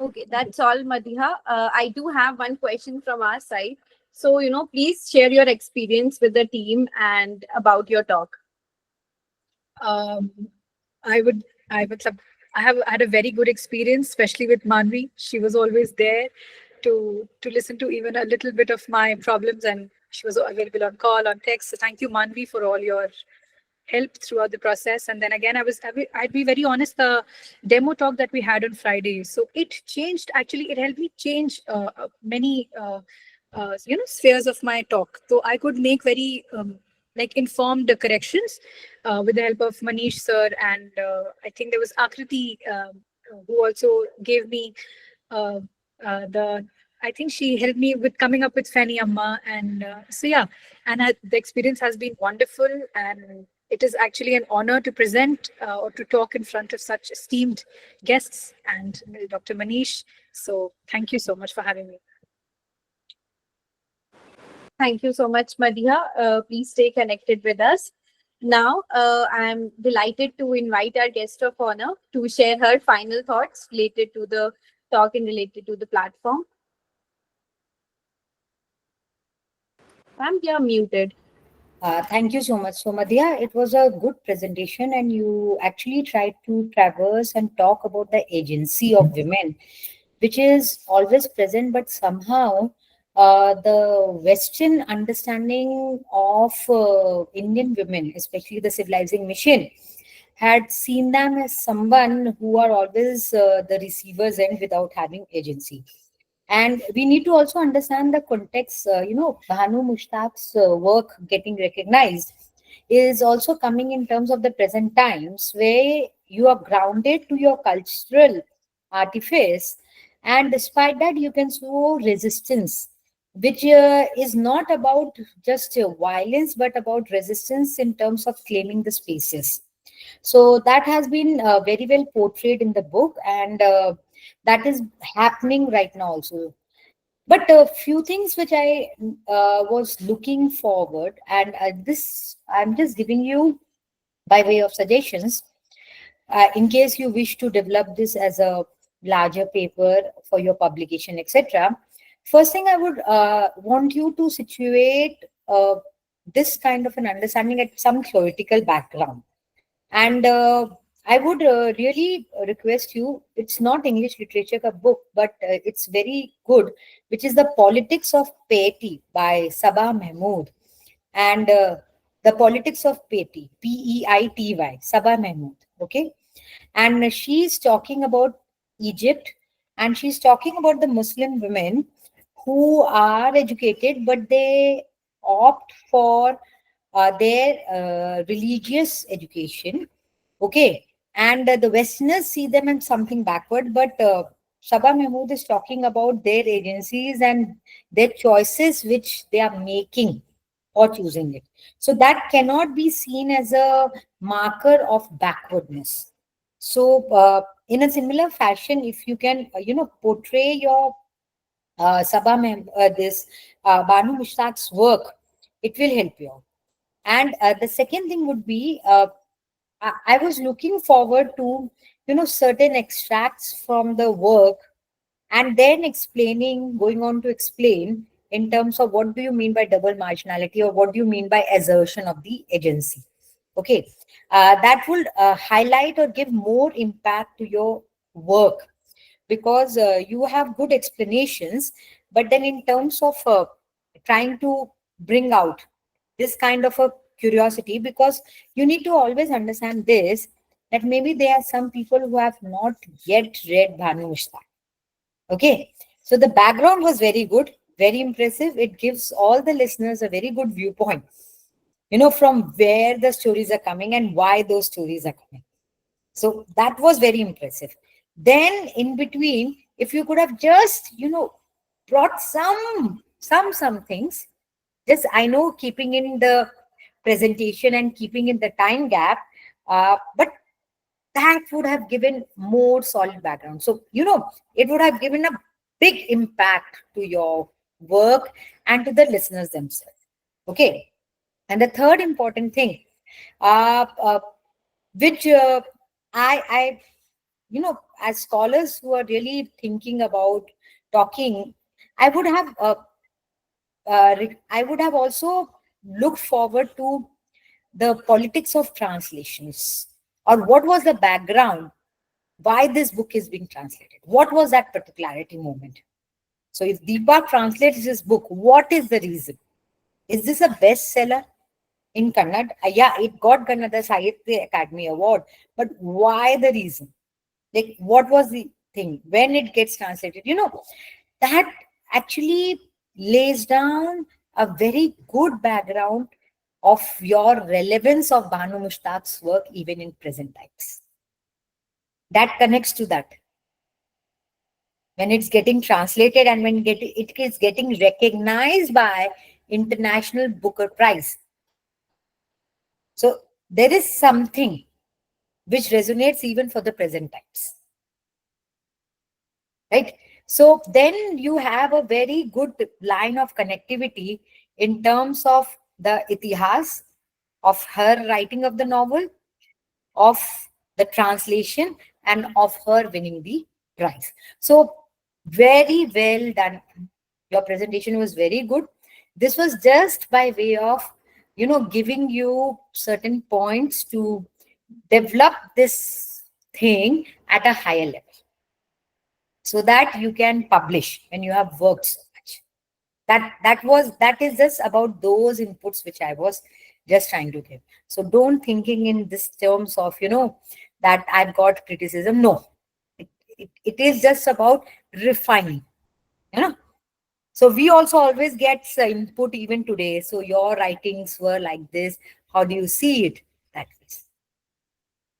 Okay, that's all, Madhiha. I do have one question from our side. So, please share your experience with the team and about your talk. Um, I would, I have had a very good experience, especially with Manvi. She was always there to listen to even a little bit of my problems, and she was available on call, on text. So thank you, Manvi, for all your help throughout the process. And then again, I'd be very honest, the demo talk that we had on Friday, so it changed, actually, it helped me change many spheres of my talk. So I could make very like informed corrections with the help of Manish sir, and I think there was Akriti who also gave me uh, the I think she helped me with coming up with Fanny Amma. And so, yeah, and the experience has been wonderful. And it is actually an honor to present or to talk in front of such esteemed guests and Dr. Manish. So, thank you so much for having me. Thank you so much, Madhiha. Please stay connected with us. Now, I'm delighted to invite our guest of honor to share her final thoughts related to the talk and related to the platform. Ma'am, you're muted. Thank you so much. So, Madhya, it was a good presentation, and you actually tried to traverse and talk about the agency of women, which is always present, but somehow the Western understanding of Indian women, especially the civilizing mission, had seen them as someone who are always the receiver's end without having agency. And we need to also understand the context. Bhanu Mushtaq's work getting recognized is also coming in terms of the present times, where you are grounded to your cultural artifice, and despite that, you can show resistance, which is not about just violence, but about resistance in terms of claiming the spaces. So that has been very well portrayed in the book, and that is happening right now also. But a few things which I was looking forward, and this I'm just giving you by way of suggestions, in case you wish to develop this as a larger paper for your publication, etc. First thing, I would want you to situate this kind of an understanding at some theoretical background. And I would really request you, it's not English literature ka book, but it's very good, which is The Politics of Piety by Sabah Mahmood. And The Politics of Piety, Peity, Sabah Mahmood. Okay. And she's talking about Egypt, and she's talking about the Muslim women who are educated, but they opt for their religious education. Okay. And the Westerners see them as something backward, but Sabah Mahmood is talking about their agencies and their choices which they are making or choosing it. So that cannot be seen as a marker of backwardness. So in a similar fashion, if you can, portray your this Banu Mushtaq's work, it will help you out. And the second thing would be, I was looking forward to, certain extracts from the work, and then going on to explain in terms of what do you mean by double marginality, or what do you mean by assertion of the agency. Okay, that will highlight or give more impact to your work, because you have good explanations, but then in terms of trying to bring out this kind of a curiosity, because you need to always understand this, that maybe there are some people who have not yet read Bhanu Mushtaq. Okay, so the background was very good, very impressive. It gives all the listeners a very good viewpoint, from where the stories are coming and why those stories are coming. So that was very impressive. Then in between, if you could have just, brought some things, just, I know, keeping in the presentation and keeping in the time gap, but that would have given more solid background. So, it would have given a big impact to your work and to the listeners themselves. Okay. And the third important thing, which I, as scholars who are really thinking about talking, I would have, I would have also looked forward to the politics of translations, or what was the background, why this book is being translated. What was that particularity moment? So if Deepak translates this book, what is the reason? Is this a bestseller in Kannada? Yeah, it got Kannada Sahitya Academy Award, but why the reason? Like, what was the thing when it gets translated? That actually lays down a very good background of your relevance of Banu Mushtaq's work even in present times. That connects to that. When it's getting translated and when it is getting recognized by International Booker Prize. So there is something which resonates even for the present times. Right? So then you have a very good line of connectivity in terms of the itihas of her writing of the novel, of the translation, and of her winning the prize. So very well done. Your presentation was very good. This was just by way of, giving you certain points to develop this thing at a higher level, so that you can publish when you have worked so much. That is just about those inputs which I was just trying to give. So don't thinking in this terms of, that I've got criticism. No, it is just about refining, So we also always get input even today. So your writings were like this. How do you see it? That way.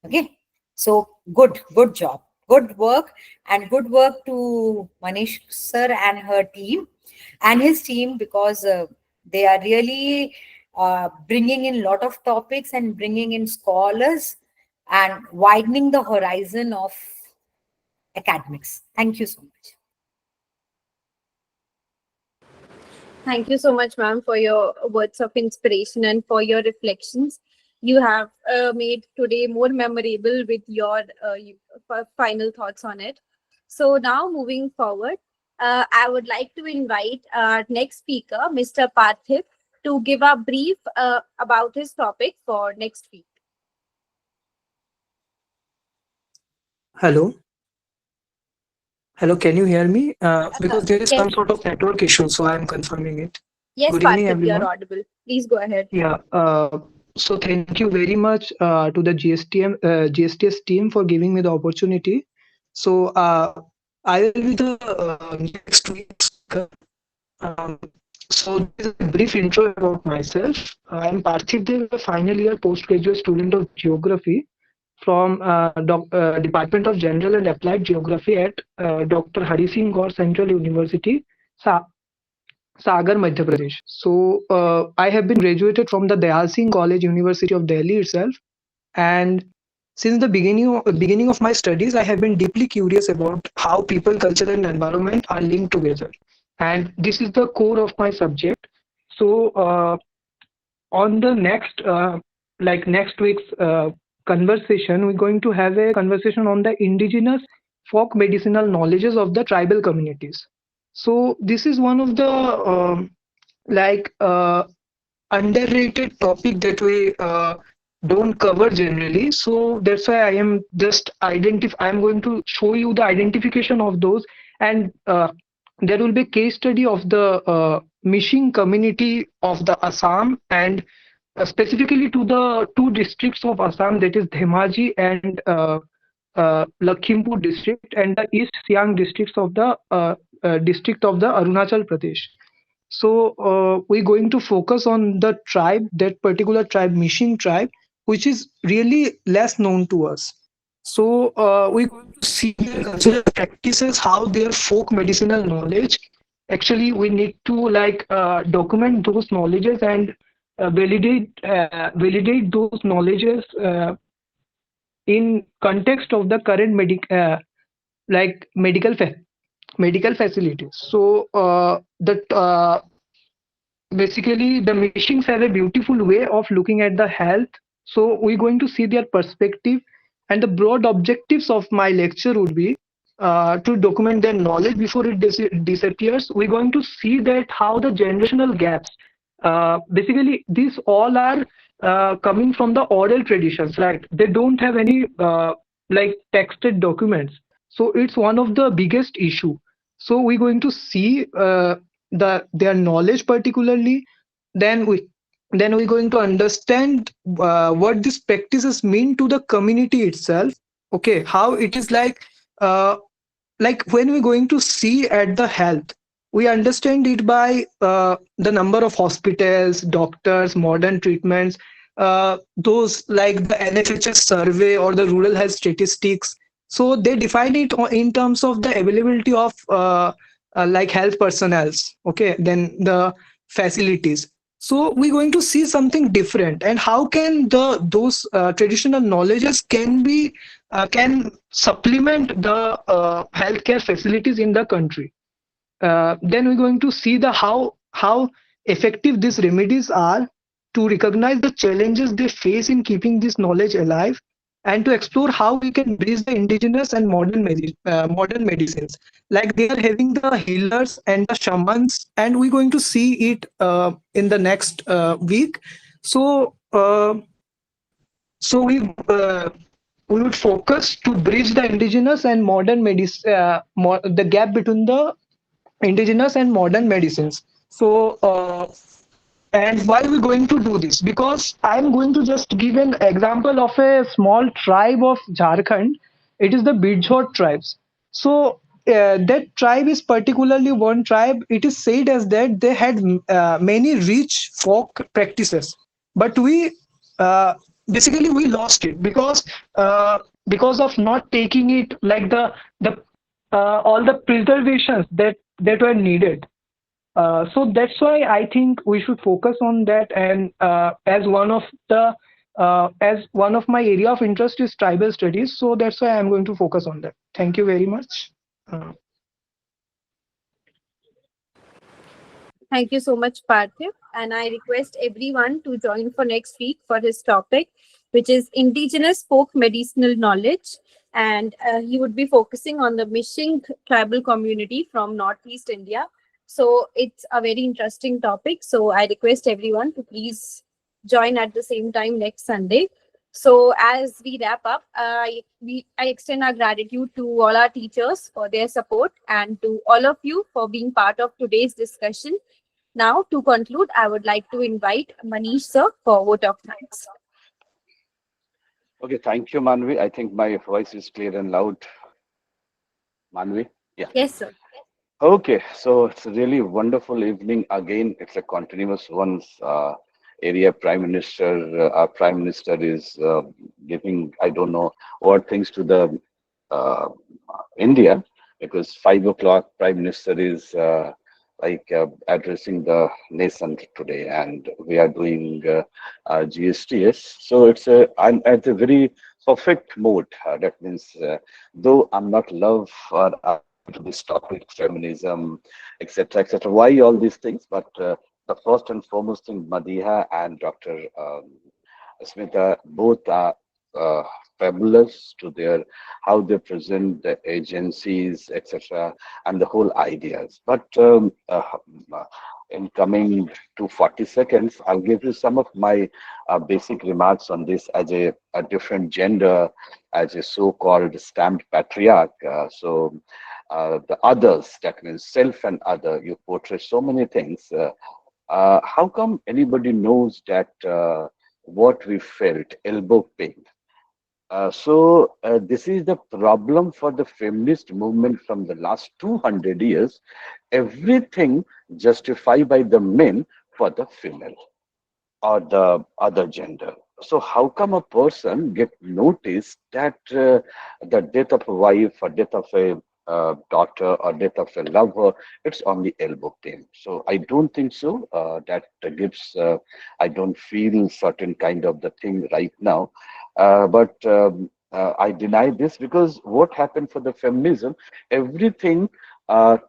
Okay. So good job. Good work, and good work to Manish sir and her team and his team, because they are really bringing in a lot of topics and bringing in scholars and widening the horizon of academics. Thank you so much. Thank you so much, ma'am, for your words of inspiration and for your reflections. You have made today more memorable with your final thoughts on it. So now moving forward, I would like to invite our next speaker, Mr. Parthiv, to give a brief about his topic for next week. Hello. Hello, can you hear me? Because there is yes. some sort of network issue, so I am confirming it. Yes, Good evening, Parthiv, you everyone. are audible. Please go ahead. Yeah. So thank you very much to the GSTS team for giving me the opportunity. So I will be the next week's speaker. So this is a brief intro about myself. I am Parthiv Dev, a final year postgraduate student of geography from Department of General and Applied Geography at Dr. Hari Singh Gaur Central University, Sagar, Madhya Pradesh. So I have been graduated from the Dayal Singh College, University of Delhi itself, and since the beginning of my studies, I have been deeply curious about how people, culture, and environment are linked together. and this is the core of my subject. So on the next week's conversation, we're going to have a conversation on the indigenous folk medicinal knowledges of the tribal communities. So this is one of the like underrated topic that we don't cover generally. So that's why I am just I'm going to show you the identification of those, and there will be case study of the Mishing community of the Assam, and specifically to the two districts of Assam, that is Dhemaji and Lakhimpur district, and the East Siang district of the Arunachal Pradesh. So we're going to focus on the tribe, that particular tribe, Mishing tribe, which is really less known to us. So we're going to see their cultural practices, how their folk medicinal knowledge. Actually, we need to document those knowledges and validate those knowledges in context of the current medical facilities. So basically the Mishings have a beautiful way of looking at the health. So we're going to see their perspective, and the broad objectives of my lecture would be to document their knowledge before it disappears. We're going to see that how the generational gaps, basically these all are coming from the oral traditions, right? They don't have any texted documents. So it's one of the biggest issue. So we're going to see their knowledge particularly. Then we're going to understand what these practices mean to the community itself. Okay, how it is when we're going to see at the health, we understand it by the number of hospitals, doctors, modern treatments, those like the NFHS survey or the rural health statistics. So they define it in terms of the availability of health personnels, okay, then the facilities. So we're going to see something different, and how can those traditional knowledges can supplement the healthcare facilities in the country. Then we're going to see how effective these remedies are, to recognize the challenges they face in keeping this knowledge alive, and to explore how we can bridge the indigenous and modern medicines. Like they are having the healers and the shamans, and we're going to see it in the next week. So we would focus to bridge the indigenous and modern medicine, the gap between the indigenous and modern medicines. So and why are we going to do this? Because I'm going to just give an example of a small tribe of Jharkhand. It is the Bidjot tribes. So that tribe is particularly one tribe. It is said as that they had many rich folk practices, but we basically we lost it because of not taking it like the all the preservations that were needed. So that's why I think we should focus on that. And as one of my area of interest is tribal studies, so that's why I'm going to focus on that. Thank you very much. Thank you so much, Parthiv. And I request everyone to join for next week for his topic, which is indigenous folk medicinal knowledge. And he would be focusing on the Mishing tribal community from Northeast India. So it's a very interesting topic. So I request everyone to please join at the same time next Sunday. So as we wrap up, I extend our gratitude to all our teachers for their support, and to all of you for being part of today's discussion. Now, to conclude, I would like to invite Manish sir for vote of thanks. Okay, thank you, Manvi. I think my voice is clear and loud. Manvi? Yeah. Yes, sir. Okay, so it's a really wonderful evening again. It's a continuous one. Area Prime Minister, our Prime Minister is giving, I don't know what things to the India, because 5 o'clock Prime Minister is addressing the nation today, and we are doing GSTS. So I'm at a very perfect mode. That means, though I'm not love or to this topic, feminism, etc., etc. Why all these things? But the first and foremost thing, Madiha and Dr. Smita both are uh, fabulous to their how they present the agencies, etc., and the whole ideas. But in coming to 40 seconds, I'll give you some of my basic remarks on this as a different gender, as a so-called stamped patriarch. The others, that means self and other, you portray so many things. How come anybody knows that what we felt, elbow pain? This is the problem for the feminist movement from the last 200 years. Everything justified by the men for the female or the other gender. So how come a person get noticed that the death of a wife or death of a daughter or death of a lover, it's on the elbow pain? So I don't think so. That gives, I don't feel certain kind of the thing right now. But I deny this because what happened for the feminism, everything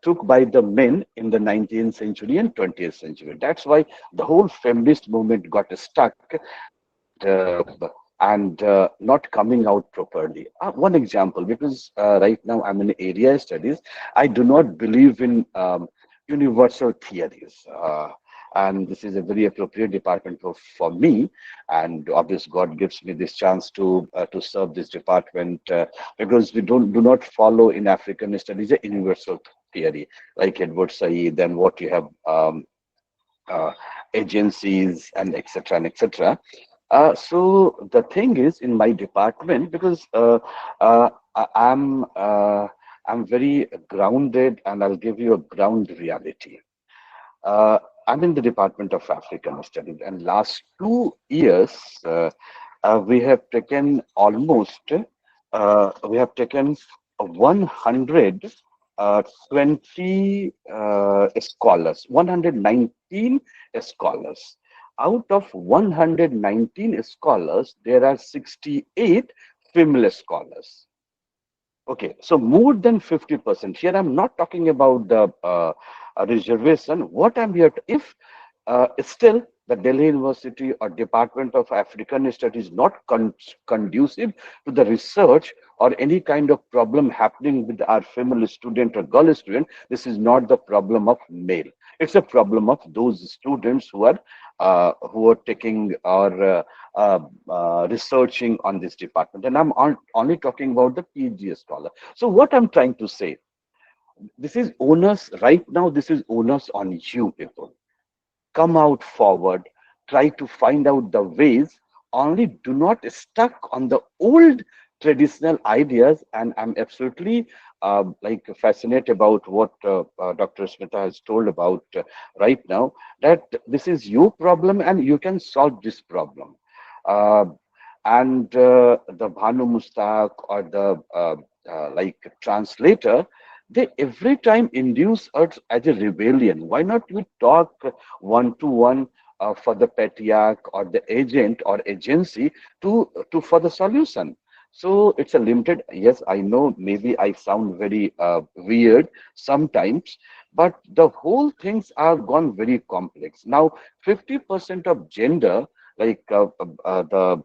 took by the men in the 19th century and 20th century. That's why the whole feminist movement got stuck uh, and not coming out properly. One example, because right now I'm in area studies, I do not believe in universal theories. And this is a very appropriate department for me. And obviously, God gives me this chance to serve this department because we do not follow in African studies a universal theory like Edward Said, then what you have uh, agencies and etc. and etc. So the thing is in my department because I'm very grounded and I'll give you a ground reality. I'm in the Department of African Studies, and last 2 years we have taken almost we have taken 100 20 scholars, 119 scholars. Out of 119 scholars, there are 68 female scholars. Okay, so more than 50%. Here I'm not talking about the reservation. What I'm here to, if still the Delhi University or Department of African Studies not conducive to the research or any kind of problem happening with our female student or girl student, this is not the problem of male. It's a problem of those students who are taking or researching on this department. And I'm only talking about the PhD scholar. So what I'm trying to say, this is onus right now. This is onus on you people. Come out forward, try to find out the ways, only do not stuck on the old traditional ideas. And I'm absolutely like fascinated about what Dr. Smita has told about right now, that this is your problem and you can solve this problem. Uh, and the Bhanu Mustaq or the like translator, they every time induce us as a rebellion. Why not we talk one to one for the patriarch or the agent or agency to for the solution? So it's a limited. Yes, I know maybe I sound very weird sometimes, but the whole things are gone very complex. Now, 50% of gender, like the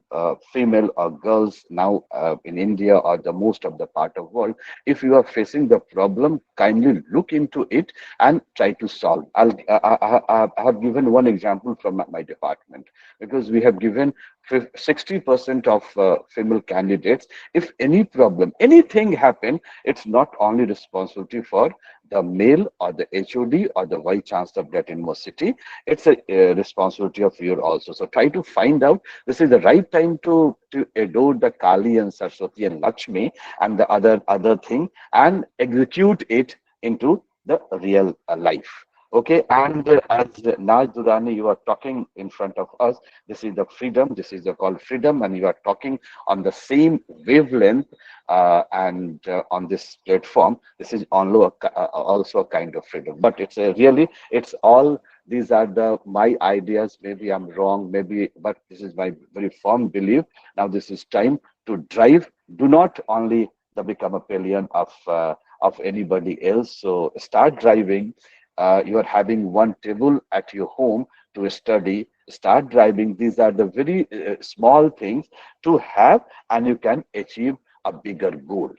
female or girls now in India or the most of the part of world, if you are facing the problem, kindly look into it and try to solve. I have given one example from my department because we have given 60% of female candidates. If any problem, anything happen, it's not only responsibility for the male or the HOD or the vice chancellor of that university. It's a responsibility of you also. So try to find out. This is the right time to adore the Kali and Saraswati and Lakshmi and the other thing and execute it into the real life. Okay, and as Naz Durrani, you are talking in front of us. This is the freedom. This is the called freedom, and you are talking on the same wavelength and on this platform. This is also a kind of freedom. But it's a really, it's all. These are my ideas. Maybe I'm wrong. Maybe, but this is my very firm belief. Now this is time to drive. Do not only become a pillion of of anybody else. So start driving. You are having one table at your home to study. Start driving. These are the very small things to have, and you can achieve a bigger goal.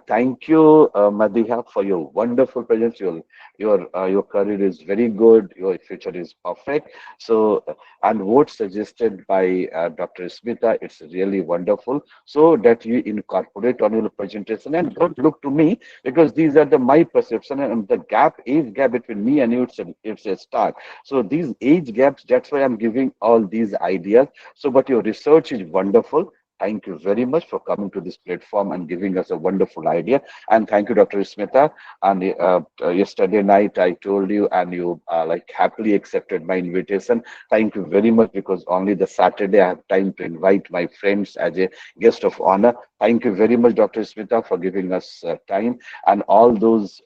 Thank you, Madiha, for your wonderful presence. Your career is very good. Your future is perfect. So, and what suggested by Dr. Smita, it's really wonderful. So that you incorporate on your presentation and don't look to me, because these are the my perception, and the age gap between me and you, it's a start. So these age gaps, that's why I'm giving all these ideas. So, but your research is wonderful. Thank you very much for coming to this platform and giving us a wonderful idea. And thank you, Dr. Smita. And yesterday night, I told you, and you like happily accepted my invitation. Thank you very much, because only the Saturday I have time to invite my friends as a guest of honor. Thank you very much, Dr. Smita, for giving us time, and all those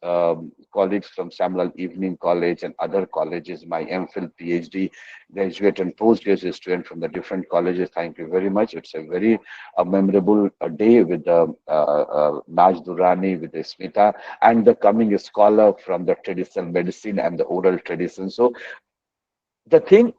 colleagues from Samlal Evening College and other colleges, my MPhil, PhD, graduate and postgraduate student from the different colleges. Thank you very much. It's a very memorable day with Naj Durrani, with Smita, and the coming scholar from the traditional medicine and the oral tradition. So the thing,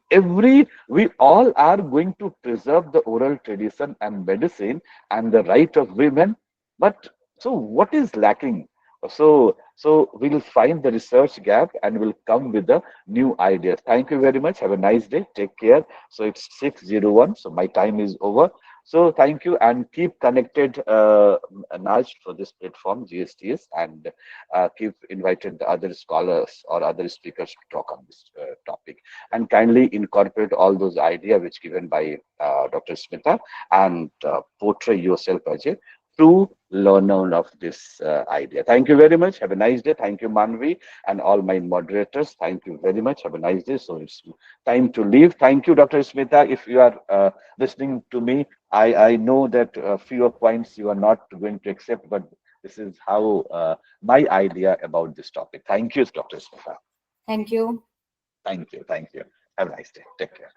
we all are going to preserve the oral tradition and medicine and the right of women, but so what is lacking? So we'll find the research gap and we'll come with the new ideas. Thank you very much. Have a nice day. Take care. So it's 6:01, so my time is over. So thank you, and keep connected, Naj, for this platform, GSTS, and keep invited the other scholars or other speakers to talk on this topic, and kindly incorporate all those ideas which given by Dr. Smita, and portray yourself as a true learner of this idea. Thank you very much. Have a nice day. Thank you, Manvi, and all my moderators. Thank you very much. Have a nice day. So it's time to leave. Thank you, Dr. Smita. If you are listening to me, I know that a few points you are not going to accept, but this is how my idea about this topic. Thank you, Dr. Smita. Thank you. Thank you. Thank you. Have a nice day. Take care.